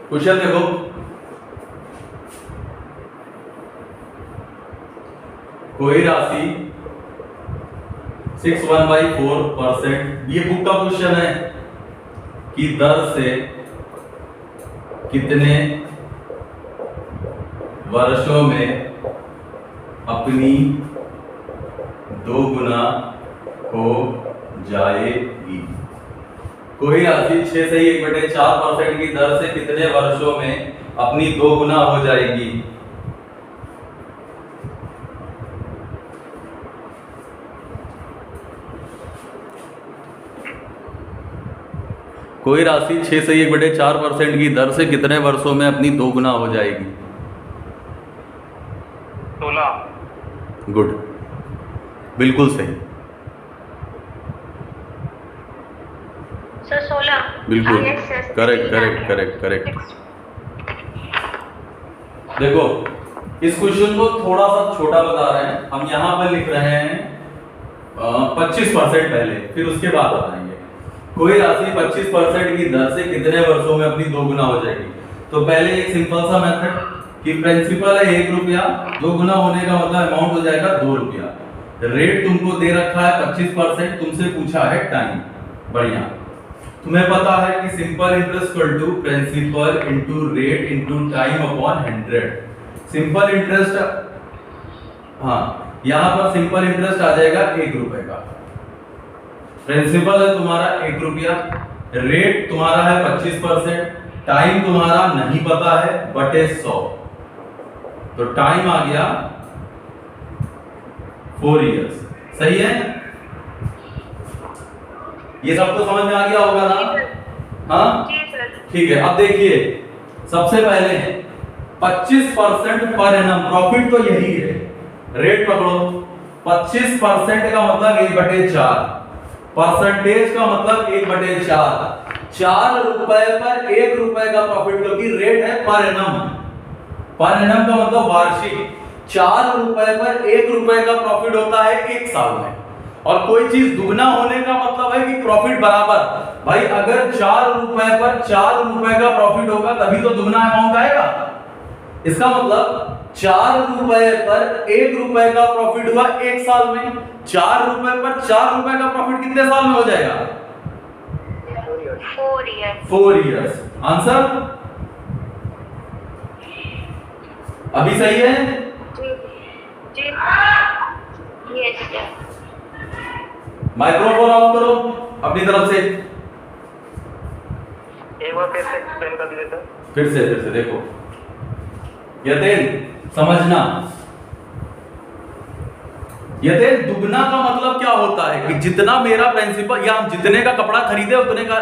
क्वेश्चन देखो, कोई राशि 6/4%, ये बुक का क्वेश्चन है, की दर से कितने वर्षों में अपनी 2 गुना हो जाएगी। कोई राशि 6 से 1/4% की दर से कितने वर्षों में अपनी 2 गुना हो जाएगी? कोई राशि 6 से 1/4% की दर से कितने वर्षों में अपनी 2 गुना हो जाएगी? 16। गुड, बिल्कुल सही, सर 16। बिल्कुल करेक्ट करेक्ट करेक्ट करेक्ट। देखो इस क्वेश्चन को थोड़ा सा छोटा बता रहे हैं हम, यहां पर लिख रहे हैं 25% पहले, फिर उसके बाद बताएंगे। कोई राशि 25% की दर से कितने वर्षों में अपनी 2 गुना हो जाएगी। तो पहले एक सिंपल सा मेथड कि प्रिंसिपल है 1 रुपया, 2 गुना होने का मतलब अमाउंट हो जाएगा 2 रुपया। रेट तुमको दे रखा है 25%, तुमसे पूछा है टाइम। बढ़िया, तुम्हें पता है कि simple interest equal to principal into rate into time upon 100। Simple interest, हाँ यहां पर सिंपल इंटरेस्ट आ जाएगा 1 रुपए का। प्रिंसिपल है तुम्हारा 1 रुपया, रेट तुम्हारा है 25%, टाइम तुम्हारा नहीं पता है बटे 100, तो टाइम आ गया 4 इयर्स। सही है? ये सबको समझ में आ गया होगा ना? हाँ जी सर। ठीक है। अब देखिए सबसे पहले 25% पर एनम, प्रॉफिट तो यही है, रेट पकड़ो। 25% का मतलब 1/4, परसेंटेज का मतलब 1/4। 4 रुपए पर 1 रुपए का प्रॉफिट, क्योंकि रेट है पर एनम। पर एनम का मतलब वार्षिक। 4 रुपए पर 1 रुपए का प्रॉफिट होता है 1 साल में। और कोई चीज दुगना होने का मतलब है कि प्रॉफिट बराबर। भाई अगर 4 रुपए पर 4 रुपए का प्रॉफिट होगा तभी तो दुगना अमाउंट आएगा। इसका मतलब 4 रुपए पर 1 रुपए का प्रॉफिट हुआ 1 साल में। 4 रुपए पर 4 रुपए का प्रॉफिट कितने साल में हो जाएगा? 4 इयर्स। आंसर अभी सही है? जी यस सर। माइक्रोफोन ऑफ करो अपनी तरफ से। एक बार फिर से एक्सप्लेन कर दीजिए सर। फिर से देखो, यतेन समझना, यतेन दुगना का मतलब क्या होता है कि जितना मेरा प्रिंसिपल या हम जितने का कपड़ा खरीदे उतने का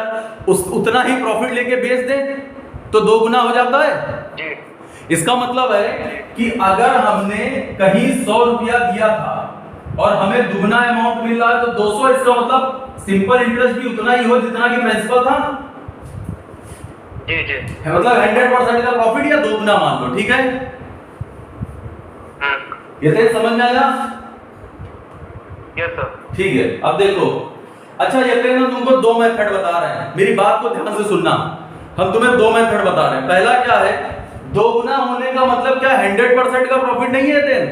उतना ही प्रॉफिट लेके बेच दें तो 2 गुना हो जाता है। जी। इसका मतलब है कि अगर हमने कहीं 100 रुपया दिया था और हमें दुगना अमाउंट मिल रहा है तो 200, इसका मतलब सिंपल इंटरेस्ट भी उतना ही हो जितना कि प्रिंसिपल था। जी जी। मतलब 100% का प्रॉफिट या 2 गुना मान लो, ठीक है। ये तो समझ में आया? Yes sir. ठीक है, अब देखो, अच्छा ये हम तुमको 2 मेथड बता रहे हैं, मेरी बात को ध्यान से सुनना। हम तुम्हें 2 मेथड बता रहे हैं। पहला क्या है, 2 गुना होने का मतलब क्या 100% का प्रॉफिट नहीं है तेन।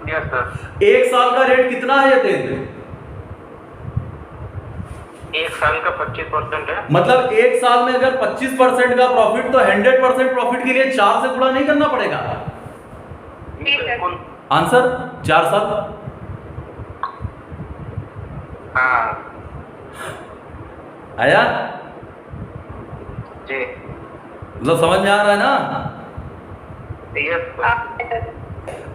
Yes sir. 1 साल का रेट कितना है ये तेन? 1 साल का 25% है। मतलब 1 साल में अगर 25% का प्रॉफिट तो 100% प्रॉफिट के लिए 4 से गुणा नहीं करना पड़ेगा। बिल्कुल। आंसर 4 साल। हाँ आया? जी। मतलब समझ में आ रहा है ना? Yes sir.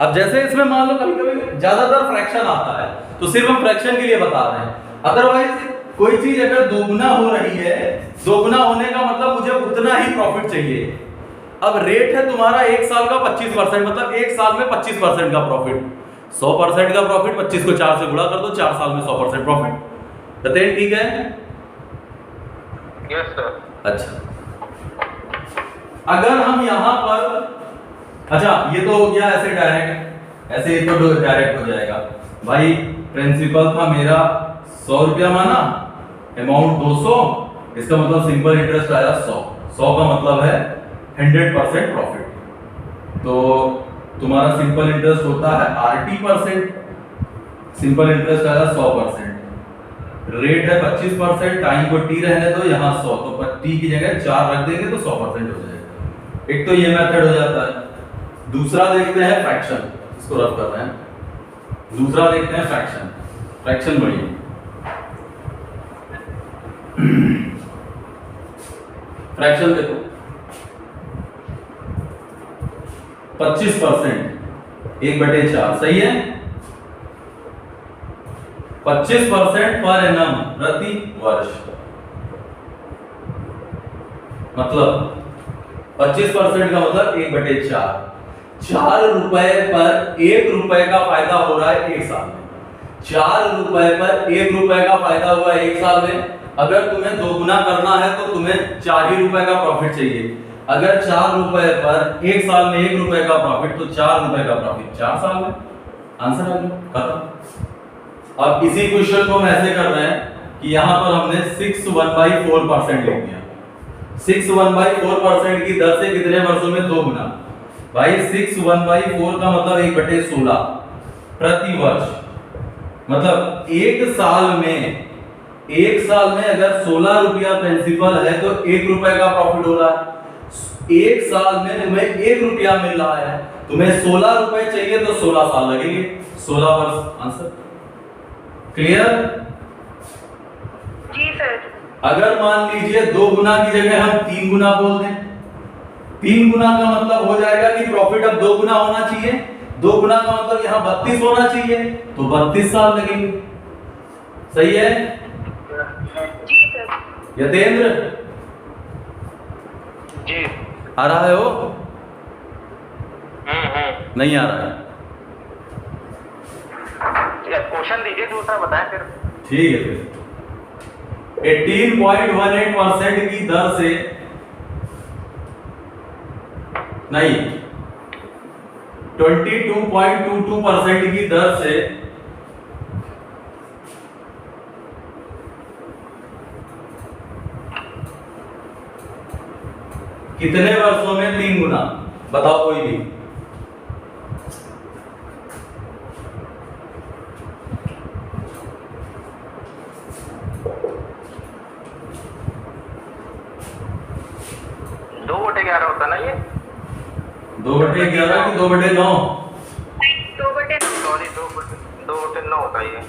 अब जैसे इसमें मान लो कभी कभी ज्यादातर फ्रैक्शन आता है तो सिर्फ हम फ्रैक्शन के लिए बता रहे हैं। अदरवाइज कोई चीज अगर 2 गुना हो रही है, 2 गुना होने का मतलब मुझे उतना ही प्रॉफिट चाहिए। अब रेट है तुम्हारा 1 साल का 25%, मतलब 1 साल में 25% का प्रॉफिट। 100% का प्रॉफिट 25 को 4 से गुणा कर दो, 4 साल में 100% प्रॉफिट। कहते हैं ठीक है? Yes sir. अच्छा, अगर हम यहां पर, अच्छा ये तो हो गया ऐसे डायरेक्ट, ऐसे तो डायरेक्ट हो जाएगा भाई। प्रिंसिपल था मेरा 100 रुपया माना, अमाउंट 200, इसका मतलब सिंपल इंटरेस्ट आया 100। 100 का मतलब है 100% प्रॉफिट। तो तुम्हारा सिंपल इंटरेस्ट होता है RT%, सिंपल इंटरेस्ट आया 100%, रेट है 25%, टाइम को T रहने दो, यहाँ 100, तो T की जगह 4 रख देंगे तो 100% हो जाएगा। एक तो ये मेथड हो जाता है। दूसरा देखते हैं फ्रैक्शन, इसको रफ कर रहे हैं। दूसरा देखते हैं फ्रैक्शन। फ्रैक्शन बढ़िया, फ्रैक्शन देखो 25% 1/4 सही है। 25% पर एनम प्रति वर्ष, मतलब 25% का मतलब 1/4। 4 रुपए पर 1 रुपए का फायदा हो रहा है 1 साल में। 4 रुपए पर 1 रुपए का फायदा हुआ है 1 साल में। अगर तुम्हें 2 गुना करना है तो तुम्हें 4 ही रुपए का प्रॉफिट चाहिए। अगर 4 रुपए पर 1 साल में 1 रुपए का प्रॉफिट, तो 4 रुपए का प्रॉफिट 4 साल में। आंसर आ गया, खत्म। अब इसी क्वेश्चन को हम ऐसे कर रहे हैं कि यहां पर हमने 6 1/4% लिख दिया। 6 1/4% की दर से कितने वर्षों में 2 गुना। भाई 6 1/4 का मतलब 1/16 प्रति वर्ष, मतलब 1 साल में अगर 16 रुपया प्रिंसिपल है तो 1 रुपए का प्रॉफिट हो रहा है। 1 साल में तुम्हें 1 रुपया मिल रहा है, तुम्हें 16 रुपए चाहिए तो 16 साल लगेंगे, 16 वर्ष। Answer clear? जी सर। अगर मान लीजिए 2 गुना की जगह हम 3 गुना बोल दें, 3 गुना का मतलब हो जाएगा कि प्रॉफिट अब 2 गुना होना चाहिए। 2 गुना का मतलब यहाँ 32 होना चाहिए, तो 32 साल लगेंगे। सही है? जी सर। यतेंद्र जी। आ रहा है वो? नहीं आ रहा है? क्वेश्चन दीजिए दूसरा, बताएं फिर। ठीक है, फिर 18.18% की दर से, नहीं 22.22% की दर से कितने वर्षों में 3 गुना? बताओ कोई भी। दो बटे 11 होता ना ये? 2/11 की 2/9? 2/9। सॉरी, 2/9 होता है ये।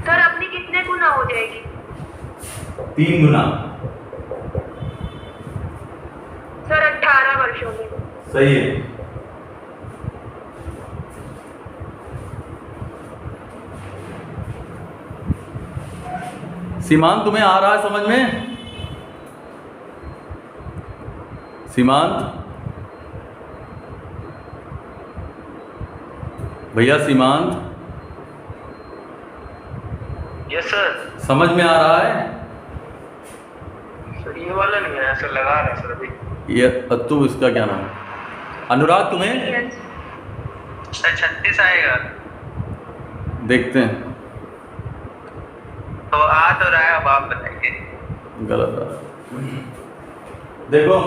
सर आपने आमदनी कितने गुना हो जाएगी? 3 गुना। सर 18 वर्षों में। सही है। सीमांत तुम्हें आ रहा है समझ में? सीमांत भैया, सीमांत यस सर। समझ में आ रहा है? सर ये वाला नहीं है, सर लगा रहा है सर अभी। ये तू, इसका क्या नाम है? अनुराग तुम्हें यस। सर 36 आएगा। देखते हैं। तो आ तो रहा है, अब आप बताइए। गलत आ रहा है। देखो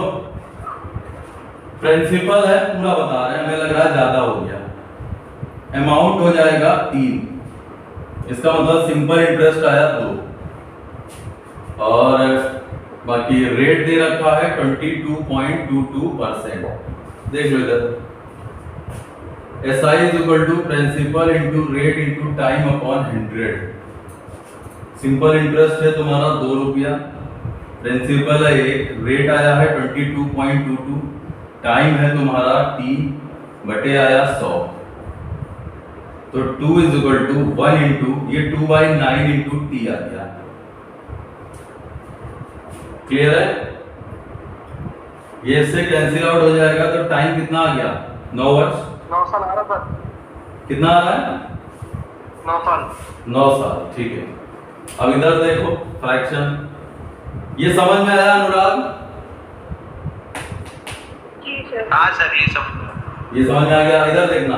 प्रिंसिपल है पूरा बता रहे हैं, हमें लग रहा है ज्यादा हो गया। अमाउंट हो जाएगा 3, इसका मतलब सिंपल इंटरेस्ट आया 2 और बाकी रेट दे रखा है 22.22%। देख लो इधर, SI is equal to principal into rate into time upon 100। Simple interest है तुम्हारा 2 रुपया, प्रिंसिपल है 1, रेट आया है 22.22, टाइम है तुम्हारा T बटे आया 100। तो 2 इज इक्वल टू 1 इंटू ये 2/9 इंटू T आ गया। क्लियर है? ये इससे कैंसिल आउट हो जाएगा तो टाइम कितना आ गया? 9 वर्ष। 9 साल आ रहा सर। कितना आ रहा है? 9 साल। 9 साल, ठीक है। अब इधर देखो फ्रैक्शन, ये समझ में आया अनुराग? जी सर। हाँ सर ये सब। ये समझ में आ गया? इधर देखना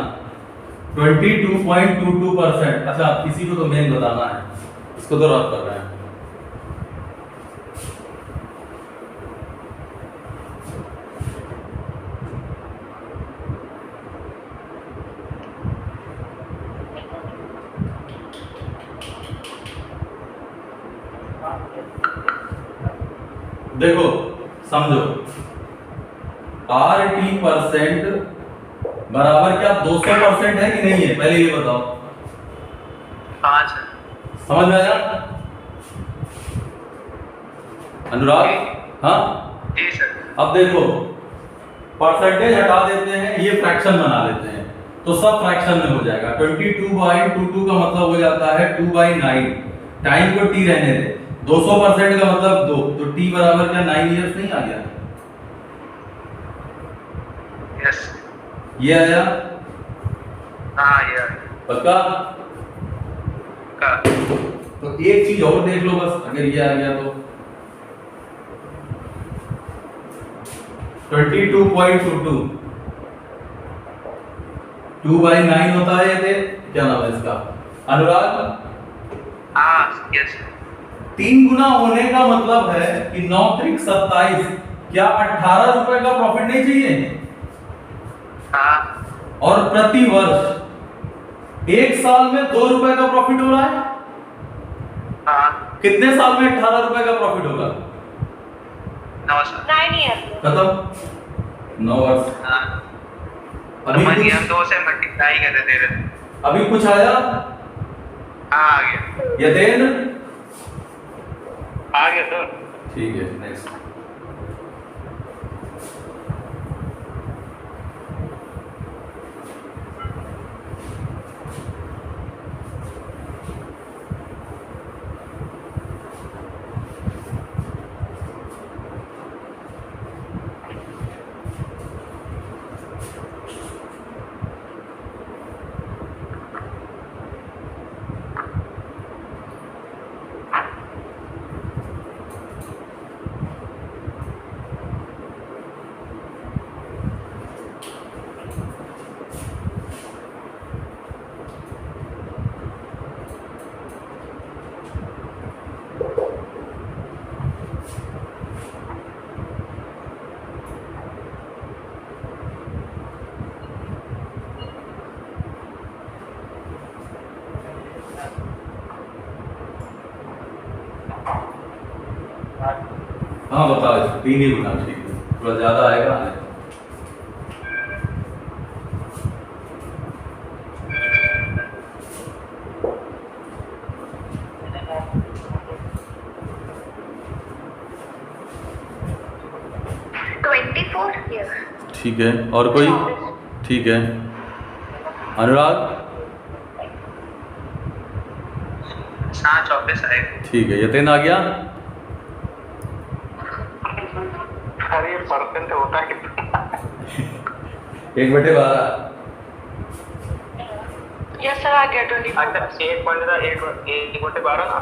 22.22%। अच्छा किसी को तो मेन बताना है, इसको तो रफ कर रहे हैं। देखो समझो, RT% बराबर क्या 200% है कि नहीं है? पहले ये बताओ। हाँ सर। समझ में आया अनुराग? हाँ जी सर। अब देखो परसेंटेज हटा देते हैं, ये फ्रैक्शन बना लेते हैं तो सब फ्रैक्शन में हो जाएगा। 22/22 का मतलब हो जाता है 2/9। टाइम को T रहने दे, 200% का मतलब 2, तो T बराबर क्या 9 इयर्स नहीं आ गया? यस। ये आया? हाँ ये पक्का? का। तो एक चीज और देख लो बस, अगर ये आ गया तो 22.22 2/9 होता है। ये क्या नाम है इसका? अनुराग? हाँ यस। 3 गुना होने का मतलब है कि 9 त्रिक 27, क्या 18 रुपए का प्रॉफिट नहीं चाहिए? हाँ। और प्रति वर्ष 1 साल में 2 रुपए का प्रॉफिट हो रहा है। हाँ। कितने साल में 18 रुपए का प्रॉफिट होगा? 9 साल। 9 ईयर। खत्म। 9 वर्ष। हाँ। अभी हम कुछ 2 से मल्टीप्लाई कर दे रहे थे। अभी कुछ आया? हाँ आ गया। यतेंद्र? आ गया सर। ठीक है, नेक्स्ट। हाँ बताओ, इसको 3 ही गुना, ठीक है, थोड़ा ज्यादा आएगा। 24 ईयर। ठीक है, और कोई? ठीक है, अनुराग? हाँ 24 आएगा। ठीक है, यतीन आ गया? अरे परसेंट होता है कितना? 1/12। यस सर, आ गया 24। अच्छा 1.12 ना।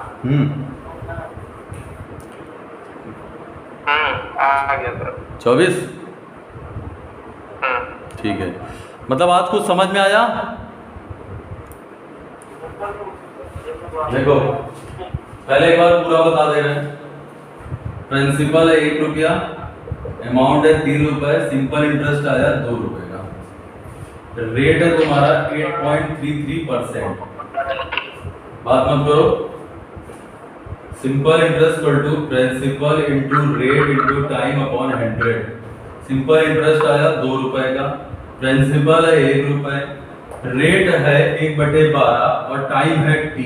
आ गया सर। 24। ठीक है, मतलब आज कुछ समझ में आया? देखो पहले एक बार पूरा बता दे रहे हैं। प्रिंसिपल है 1 रुपया, अमाउंट है 3 रुपए, सिंपल इंटरेस्ट आया 2 रुपए का, रेट है तुम्हारा 8.33%। बात मत करो। Simple interest equal to principal into rate into time upon 100। Simple interest आया 2 रुपए का, प्रिंसिपल है 1 रुपए, रेट है 1/12 और टाइम है t,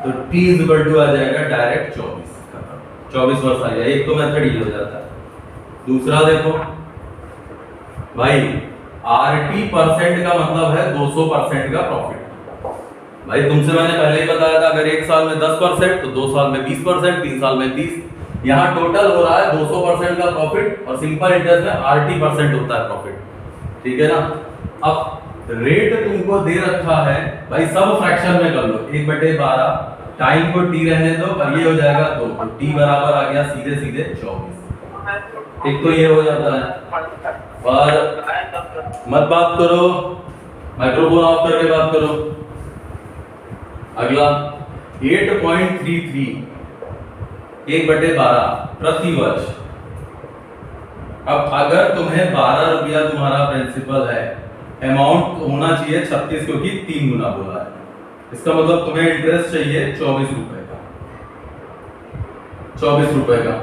तो t इक्वल टू आ जाएगा डायरेक्ट 24 वर्ष आ गया। एक तो मेथड ये हो जाता है। दूसरा देखो भाई, RT परसेंट का मतलब है 200% का प्रॉफिट। भाई तुमसे मैंने पहले ही बताया था, अगर 1 साल में 10% तो 2 साल में 20%, 3 साल में 30। यहाँ टोटल हो रहा है 200% का प्रॉफिट, और सिंपल इंटरेस्ट में RT परसेंट होता है प्रॉफिट। ठीक है ना? अब रेट तुमको दे रखा है भाई, सब फ्रैक्शन में कर लो। 1/12, टाइम को t रहने दो और ये हो जाएगा 2, तो t बराबर आ गया सीधे सीधे 24। एक तो ये हो जाता है। और मत बात करो, माइक्रोफोन ऑफ करके बात करो। अगला 8.33 1/12 प्रति वर्ष। अब अगर तुम्हें 12 रुपया तुम्हारा प्रिंसिपल है, अमाउंट होना चाहिए 36, क्योंकि 3 गुना बोला है। इसका मतलब तुम्हें इंटरेस्ट चाहिए 24 रुपए का। 24 रुपए का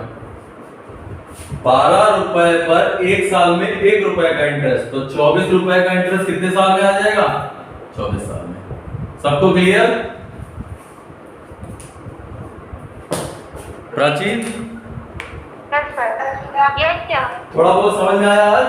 12 रुपए पर 1 साल में 1 रुपए का इंटरेस्ट, तो 24 रुपए का इंटरेस्ट कितने साल में आ जाएगा? 24 साल में। सबको clear? Prachi yes sir, yes क्या? थोड़ा बहुत समझ में आया आज?